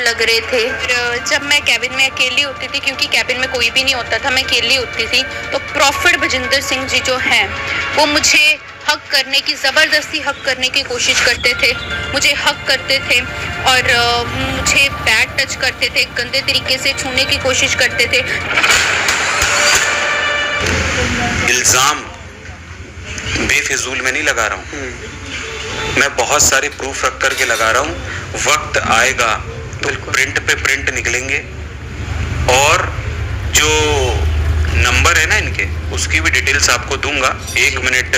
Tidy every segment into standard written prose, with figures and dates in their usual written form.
लग रहे थे। जब मैं कैबिन में अकेली होती थी, क्योंकि कैबिन में कोई भी नहीं होता था, मैं अकेली होती थी, तो प्रॉफिट बजिंदर सिंह जी जो हैं वो मुझे हक करने की, ज़बरदस्ती हक करने की कोशिश करते थे, मुझे हक करते थे और मुझे बैड टच करते थे, गंदे तरीके से छूने की कोशिश करते थे। इल्ज़ाम बेफिजूल में नहीं लगा रहा हूँ, मैं बहुत सारे प्रूफ रख करके लगा रहा हूँ। वक्त आएगा तो प्रिंट पे प्रिंट निकलेंगे और जो नंबर है ना इनके, उसकी भी डिटेल्स आपको दूंगा। एक मिनट,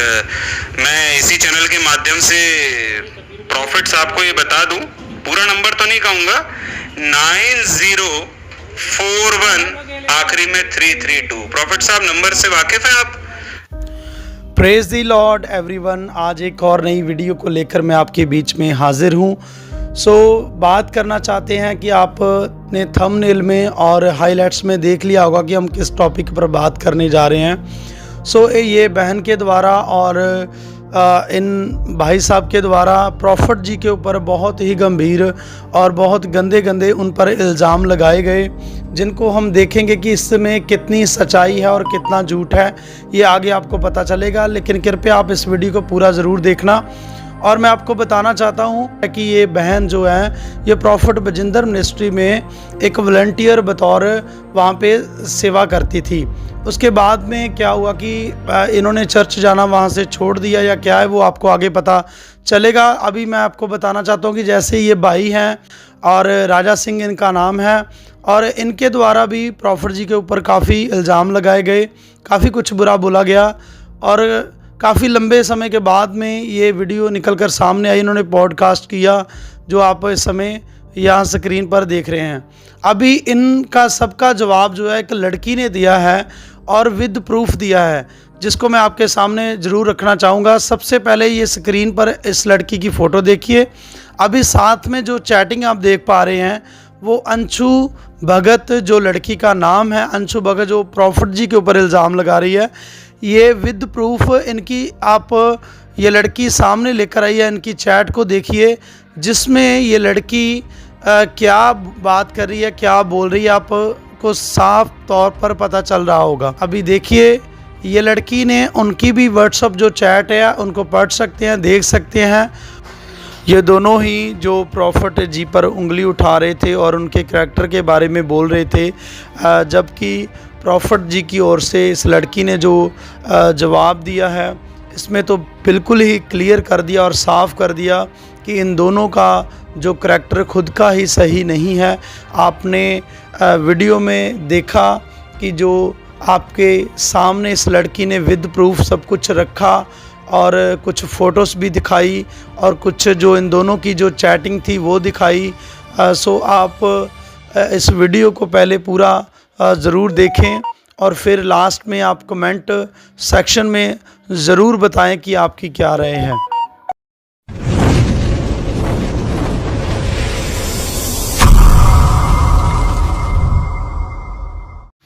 मैं इसी चैनल के माध्यम से प्रॉफिट साहब को ये बता दूं, पूरा नंबर तो नहीं कहूँगा, 9041 आखिरी में 332। प्रॉफिट साहब नंबर से वाकिफ हैं आप? प्रेज दी लॉर्ड एवरीवन। आज एक और नई वीडियो को लेकर मैं आपके बीच में हाजिर हूँ। बात करना चाहते हैं कि आपने थंबनेल में और हाइलाइट्स में देख लिया होगा कि हम किस टॉपिक पर बात करने जा रहे हैं। ये बहन के द्वारा और इन भाई साहब के द्वारा प्रॉफिट जी के ऊपर बहुत ही गंभीर और बहुत गंदे गंदे उन पर इल्ज़ाम लगाए गए, जिनको हम देखेंगे कि इसमें कितनी सच्चाई है और कितना झूठ है, ये आगे आपको पता चलेगा। लेकिन कृपया आप इस वीडियो को पूरा ज़रूर देखना। और मैं आपको बताना चाहता हूँ कि ये बहन जो है ये प्रॉफिट बजिंदर मिनिस्ट्री में एक वॉलंटियर बतौर वहाँ पे सेवा करती थी। उसके बाद में क्या हुआ कि इन्होंने चर्च जाना वहाँ से छोड़ दिया या क्या है वो आपको आगे पता चलेगा। अभी मैं आपको बताना चाहता हूँ कि जैसे ये भाई हैं और राजा सिंह इनका नाम है, और इनके द्वारा भी प्रॉफिट जी के ऊपर काफ़ी इल्ज़ाम लगाए गए, काफ़ी कुछ बुरा बोला गया और काफ़ी लंबे समय के बाद में ये वीडियो निकलकर सामने आई। इन्होंने पॉडकास्ट किया जो आप इस समय यहाँ स्क्रीन पर देख रहे हैं। अभी इनका सबका जवाब जो है एक लड़की ने दिया है और विद प्रूफ दिया है, जिसको मैं आपके सामने ज़रूर रखना चाहूँगा। सबसे पहले ये स्क्रीन पर इस लड़की की फ़ोटो देखिए। अभी साथ में जो चैटिंग आप देख पा रहे हैं वो अंशु भगत, जो लड़की का नाम है अंशु भगत, जो प्रॉफिट जी के ऊपर इल्ज़ाम लगा रही है। ये विद प्रूफ इनकी आप ये लड़की सामने लेकर आई है। इनकी चैट को देखिए जिसमें ये लड़की क्या बात कर रही है, क्या बोल रही है, आपको साफ तौर पर पता चल रहा होगा। अभी देखिए ये लड़की ने, उनकी भी व्हाट्सएप जो चैट है उनको पढ़ सकते हैं, देख सकते हैं। ये दोनों ही जो प्रॉफिट जी पर उंगली उठा रहे थे और उनके करैक्टर के बारे में बोल रहे थे, जबकि प्रॉफिट जी की ओर से इस लड़की ने जो जवाब दिया है इसमें तो बिल्कुल ही क्लियर कर दिया और साफ़ कर दिया कि इन दोनों का जो करैक्टर खुद का ही सही नहीं है। आपने वीडियो में देखा कि जो आपके सामने इस लड़की ने विद प्रूफ सब कुछ रखा और कुछ फ़ोटोज़ भी दिखाई और कुछ जो इन दोनों की जो चैटिंग थी वो दिखाई। आप इस वीडियो को पहले पूरा ज़रूर देखें और फिर लास्ट में आप कमेंट सेक्शन में ज़रूर बताएं कि आपकी क्या राय है।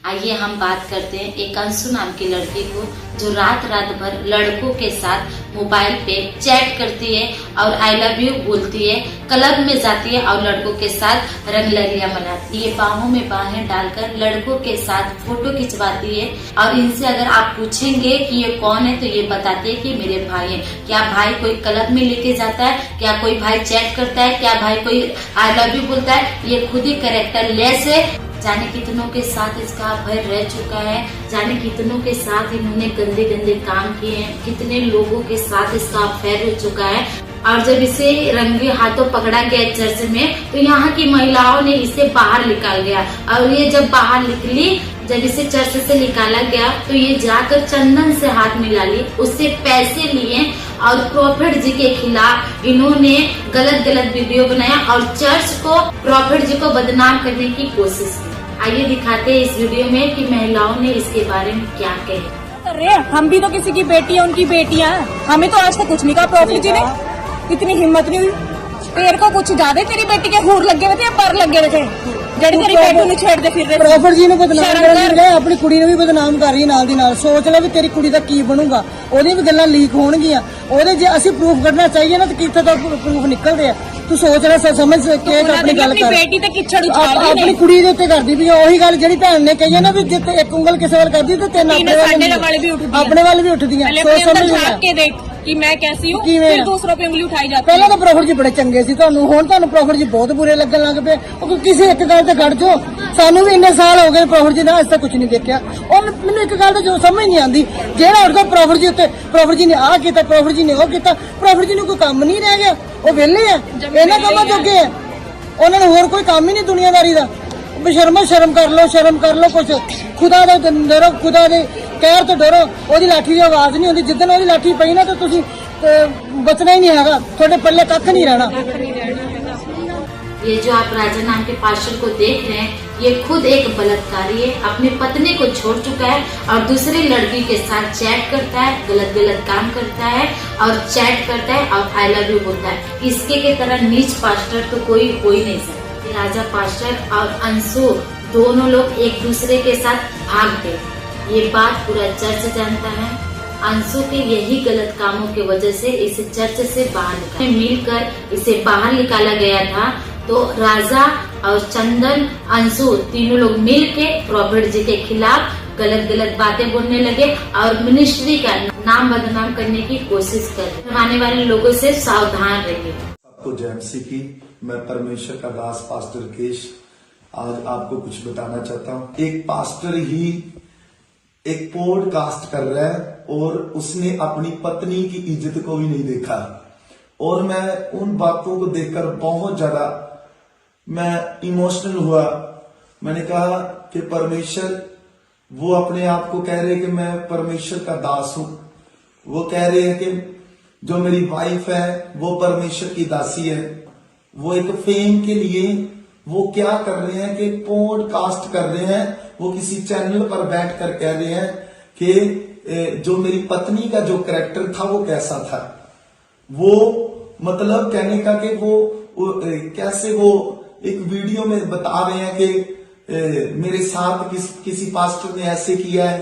आइए हम बात करते हैं एक अंशु नाम की लड़की को, जो रात भर लड़कों के साथ मोबाइल पे चैट करती है और आई लव यू बोलती है, क्लब में जाती है और लड़कों के साथ रंगलरिया मनाती है, बाहों में बाहें डालकर लड़कों के साथ फोटो खिंचवाती है। और इनसे अगर आप पूछेंगे कि ये कौन है तो ये बताती है कि मेरे भाई हैं। क्या भाई कोई क्लब में लेके जाता है, क्या कोई भाई चैट करता है, क्या भाई कोई आई लव यू बोलता है? ये खुद ही कैरेक्टर लेस है। जाने कितनों के साथ इसका अफेयर रह चुका है, जाने कितनों के साथ इन्होंने गंदे गंदे काम किए हैं, कितने लोगों के साथ इसका अफेयर हो चुका है। और जब इसे रंगे हाथों पकड़ा गया चर्च में तो यहाँ की महिलाओं ने इसे बाहर निकाल गया। और ये जब बाहर निकली, जब इसे चर्च से निकाला गया तो ये जाकर चंदन से हाथ मिला ली, उससे पैसे लिए और प्रॉफिट जी के खिलाफ इन्होंने गलत वीडियो बनाया और चर्च को, प्रॉफिट जी को बदनाम करने की कोशिश की। आइए दिखाते हैं इस वीडियो में कि महिलाओं ने इसके बारे में क्या कहे। हम भी तो किसी की बेटी है, उनकी बेटियां, हमें तो आज तक कुछ नहीं कहा प्रॉफिट जी ने। इतनी हिम्मत नहीं हुई, तेरे को कुछ ज्यादा तेरी बेटी के हूर लगे हुए थे या पर लगे हुए थे, जेडी तेरी बेटी ਨੂੰ ਛੇੜਦੇ ਫਿਰ ਰਹੇ। प्रॉफिट जी ने बदनाम कर रहे, अपनी कुड़ी ਨੂੰ ਵੀ ਬਦਨਾਮ ਕਰ ਰਹੀ ਨਾਲ ਦੀ ਨਾਲ। ਸੋਚ ਲੈ ਵੀ ਤੇਰੀ ਕੁੜੀ ਦਾ ਕੀ ਬਣੂਗਾ, ਉਹਦੀ ਵੀ ਗੱਲਾਂ ਲੀਕ ਹੋਣਗੀਆਂ। ਉਹਦੇ ਜੇ ਅਸੀਂ ਪ੍ਰੂਫ ਕੱਢਣਾ ਚਾਹੀਏ ਨਾ ਤਾਂ ਕਿੱਥੇ ਤੋਂ ਪ੍ਰੂਫ ਨਿਕਲਦੇ ਆ। ਤੂੰ ਸੋਚ ਲੈ ਸਮਝ ਕੇ ਆਪਣੀ ਗੱਲ ਆਪਣੀ ਕਰ ਬੇਟੀ ਤੇ ਕਿੱਛੜ ਉਛਾਲਦੇ ਆਪਣੀ ਨੇ ਕੁੜੀ ਦੇ ਉੱਤੇ ਕਰਦੀ ਵੀ ਉਹੀ ਗੱਲ ਜਿਹੜੀ ਭੈਣ ਨੇ ਕਹੀ ਹੈ ਨਾ ਵੀ ਜੇ ਤੇ ਇੱਕ ਉਂਗਲ ਕਿਸੇ ਵੱਲ ਕਰਦੀ ਤੇ ਤਿੰਨ ਸਾਡੇ ਵਾਲੇ ਵੀ ਉੱਠਦੀਆਂ ਆਪਣੇ ਵੱਲ ਵੀ ਉੱਠਦੀਆਂ पहले ਸੋਚ अपने अंदर ਸਮਝ झांक ਲੈ के देख कि मैं कैसी हूँ किवें फिर आ? दूसरों पे उंगली उठाई जाती ਪਹਿਲਾਂ है ਤਾਂ ਪ੍ਰੋਫਿਟ ਜੀ ਬੜੇ ਚੰਗੇ ਸੀ ਤੁਹਾਨੂੰ ਹੁਣ ਤੁਹਾਨੂੰ ਪ੍ਰੋਫਿਟ ਜੀ ਬਹੁਤ ਬੁਰੇ ਲੱਗਣ ਲੱਗ ਪਏ ਉਹ ਕਿਸੇ ਇੱਕ ਗੱਲ ਤੇ ਖੜ ਜਾਓ ਸਾਨੂੰ ਵੀ ਇੰਨੇ ਸਾਲ ਹੋ ਗਏ ਪ੍ਰੋਫਿਟ ਜੀ ਨਾਲ ਅੱਜ ਤੱਕ ਕੁਝ ਨਹੀਂ ਦੇਖਿਆ ਉਹ ਮੈਨੂੰ ਇੱਕ ਗੱਲ ਤਾਂ ਜੋ ਸਮਝ ਨਹੀਂ ਆਉਂਦੀ ਜਿਹੜਾ ਉੱਠਦਾ ਪ੍ਰੋਫਿਟ ਜੀ ਉੱਤੇ ਪ੍ਰੋਫਿਟ ਜੀ ਨੇ ਆਹ ਕੀਤਾ ਪ੍ਰੋਫਿਟ ਜੀ ਨੇ ਉਹ ਕੀਤਾ ਪ੍ਰੋਫਿਟ ਜੀ ਨੂੰ ਕੋਈ ਕੰਮ ਨਹੀਂ ਰਹਿ ਗਿਆ ਉਹ ਵਿਹਲੇ ਆ ਇਹਨਾਂ ਕੰਮਾਂ ਜੋਗੇ ਆ ਉਹਨਾਂ ਨੂੰ ਹੋਰ ਕੋਈ ਕੰਮ ਹੀ ਨਹੀਂ ਦੁਨੀਆਦਾਰੀ ਦਾ ਬੇਸ਼ਰਮੋ ਸ਼ਰਮ ਕਰ ਲਓ ਕੁਛ ਖੁਦਾ ਦਾ ਡਰੋ ਖੁਦਾ ਦੇ ਕਹਿਰ ਤੋਂ ਡਰੋ ਉਹਦੀ ਲਾਠੀ ਦੀ ਆਵਾਜ਼ ਨਹੀਂ ਹੁੰਦੀ ਜਿੱਦਣ ਉਹਦੀ ਲਾਠੀ ਪਈ ਨਾ ਤਾਂ ਤੁਸੀਂ ਬਚਣਾ ਹੀ ਨਹੀਂ ਹੈਗਾ ਤੁਹਾਡੇ ਪੱਲੇ ਕੱਖ ਨਹੀਂ ਰਹਿਣਾ ये जो आप राजा नाम के पास्टर को देख रहे हैं ये खुद एक बलात्कारी है, अपनी पत्नी को छोड़ चुका है और दूसरी लड़की के साथ चैट करता है, गलत काम करता है और चैट करता है और आई लव यू बोलता है। इसके के तरह नीच पास्टर तो कोई हो ही नहीं सकता। राजा पास्टर और अंशु दोनों लोग एक दूसरे के साथ भाग गए, ये बात पूरा चर्च जानता है। अंशु के यही गलत कामों की वजह से इसे चर्च से बाहर मिलकर इसे बाहर निकाला गया था। तो राजा और चंदन अंशु तीनों लोग मिलके प्रॉफिट जी के खिलाफ गलत बातें बोलने लगे और मिनिस्ट्री का नाम बदनाम करने की कोशिश कर रहे। आने वाले लोगों से सावधान रहिए। सबको जय मसीह की। मैं परमेश्वर का दास पास्टर केश आज आपको कुछ बताना चाहता हूँ। एक पास्टर ही एक पॉडकास्ट कर रहा है और उसने अपनी पत्नी की इज्जत को भी नहीं देखा और मैं उन बातों को देखकर बहुत ज्यादा मैं इमोशनल हुआ। मैंने कहा कि परमेश्वर वो अपने आप को कह रहे हैं कि मैं परमेश्वर का दास हूं, वो कह रहे हैं कि जो मेरी वाइफ है वो परमेश्वर की दासी है। वो एक फेम के लिए वो क्या कर रहे हैं कि पॉडकास्ट कर रहे हैं, वो किसी चैनल पर बैठकर कह रहे हैं कि जो मेरी पत्नी का जो कैरेक्टर था वो कैसा था। वो मतलब कहने का कि वो कैसे वो एक वीडियो में बता रहे हैं कि मेरे साथ किसी पास्टर ने ऐसे किया है,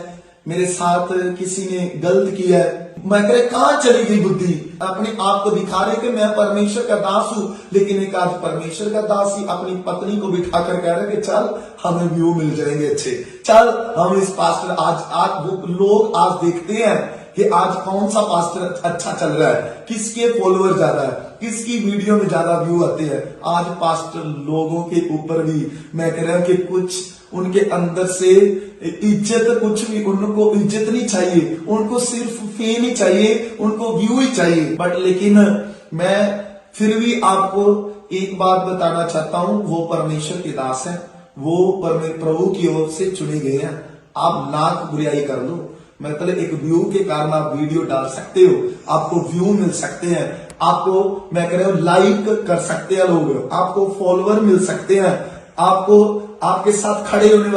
मेरे साथ किसी ने गलत किया है। मैं कह कहां चली गई बुद्धि। अपने आप को दिखा रहे कि मैं परमेश्वर का दास हूं, लेकिन एक आज परमेश्वर का दास ही अपनी पत्नी को बिठाकर कह रहे कि चल हमें व्यू मिल जाएंगे अच्छे, चल हम इस पास्टर आज वो लोग आज देखते हैं कि आज कौन सा पास्टर अच्छा चल रहा है, किसके फॉलोअर ज्यादा है, किसकी वीडियो में ज्यादा व्यू आते हैं। आज पास्टर लोगों के ऊपर भी मैं कह रहा हूं कि कुछ उनके अंदर से इज्जत, कुछ भी उनको इज्जत नहीं चाहिए, उनको सिर्फ फेम ही चाहिए, उनको व्यू ही चाहिए। बट लेकिन मैं फिर भी आपको एक बात बताना चाहता हूं, वो परमेश्वर के दास हैं, वो प्रभु की ओर से चुने गए हैं। आप लाख बुराई कर लो, मतलब एक व्यू के कारण आप वीडियो डाल सकते हो, आपको व्यू मिल सकते हैं, आपको मैं कह रहा हूं लाइक कर सकते हैं लोग, आपको फॉलोअर मिल सकते हैं, आपको आपके साथ खड़े होने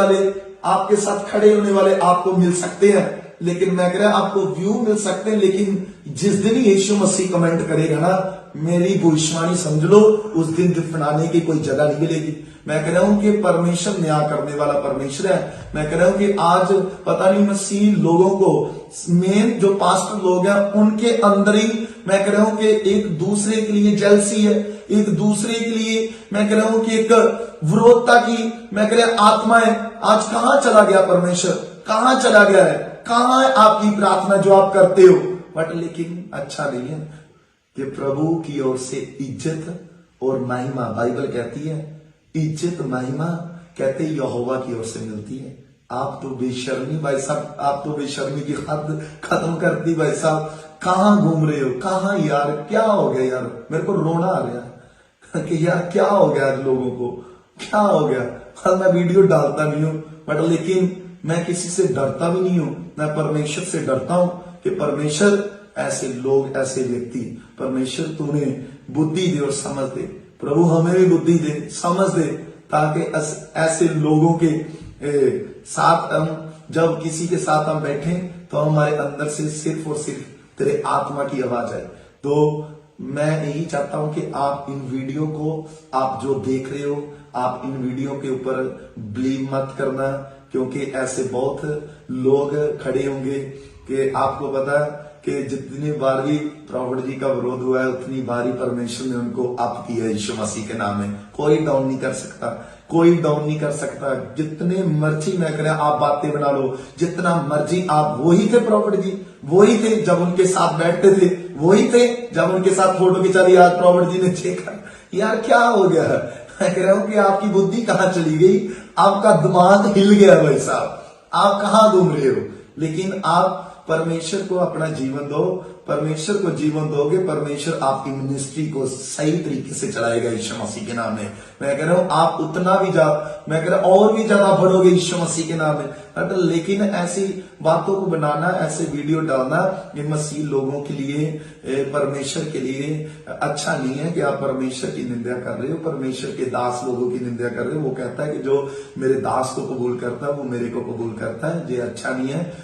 वाले आपको मिल सकते हैं। लेकिन मैं कह रहा हूं आपको व्यू मिल सकते हैं, लेकिन जिस दिन यीशु मसीह कमेंट करेगा ना, मेरी भविष्यवाणी समझ लो, उस दिन दफनाने की कोई जगह नहीं मिलेगी। मैं कह रहा हूं कि परमेश्वर न्याय करने वाला परमेश्वर है। मैं कह रहा हूं कि आज पता नहीं मसीह लोगों को मेन जो पास्टर लोग हैं उनके अंदर ही मैं कह रहा हूं कि एक दूसरे के लिए जेलसी है, एक दूसरे के लिए मैं कह रहा हूं कि एक विरोधता की मैं कह रहा आत्मा है। आज कहां चला गया परमेश्वर, कहां चला गया है, कहां है आपकी प्रार्थना जो आप करते हो। बट लेकिन अच्छा नहीं है कि प्रभु की ओर से इज्जत और महिमा, बाइबल कहती है इज्जत महिमा कहते यहोवा की ओर से मिलती है। आप तो बेशर्मी भाई साहब, आप तो बेशर्मी की हद खत्म कर दी भाई साहब। कहां घूम रहे हो, कहां यार, क्या हो गया यार, मेरे को रोना आ रहा है कि यार क्या हो गया आज लोगों को, क्या हो गया। हाँ, मैं वीडियो डालता नहीं हूं, बट लेकिन मैं किसी से डरता भी नहीं हूं, मैं परमेश्वर से डरता हूं कि परमेश्वर ऐसे लोग, ऐसे व्यक्ति, परमेश्वर तूने बुद्धि दे और समझ दे। प्रभु हमें भी बुद्धि दे, समझ दे, ताकि ऐसे लोगों के साथ हम जब किसी के साथ हम बैठे तो हमारे अंदर से सिर्फ और सिर्फ तेरे आत्मा की आवाज आए। तो मैं यही चाहता हूं कि आप इन वीडियो को, आप जो देख रहे हो, आप इन वीडियो के ऊपर बिलीव मत करना, क्योंकि ऐसे बहुत लोग खड़े होंगे कि आपको पता है कि जितनी बार भी प्रॉफिट जी का विरोध हुआ है उतनी बार ही परमेश्वर ने उनको अप किया यीशु मसीह के नाम में। कोई डाउन नहीं कर सकता, कोई डाउन नहीं कर सकता। जितने मर्जी मैं करें आप बातें बना लो, जितना मर्जी आप, वही थे प्रॉफिट जी, वही थे जब उनके साथ बैठते थे, वही थे जब उनके साथ फोटो खिंचा दी। आज प्रॉफिट जी ने देखा, यार क्या हो गया? मैं कह रहा हूं कि आपकी बुद्धि कहां चली गई, आपका दिमाग हिल गया भाई साहब, आप कहां घूम रहे हो? लेकिन आप परमेश्वर को अपना जीवन दो, परमेश्वर को जीवन दोगे, परमेश्वर आपकी मिनिस्ट्री को सही तरीके से चलाएगा यीशु मसीह के नाम में। मैं कह रहा हूं आप उतना भी मैं कह रहा हूं और भी ज्यादा बढ़ोगे यीशु मसीह के नाम में। लेकिन ऐसी बातों को बनाना, ऐसे वीडियो डालना ये मसीह लोगों के लिए, परमेश्वर के लिए अच्छा नहीं है कि आप परमेश्वर की निंदा कर रहे हो, परमेश्वर के दास लोगों की निंदा कर रहे हो। वो कहता है कि जो मेरे दास को कबूल करता है वो मेरे को कबूल करता है, ये अच्छा नहीं है।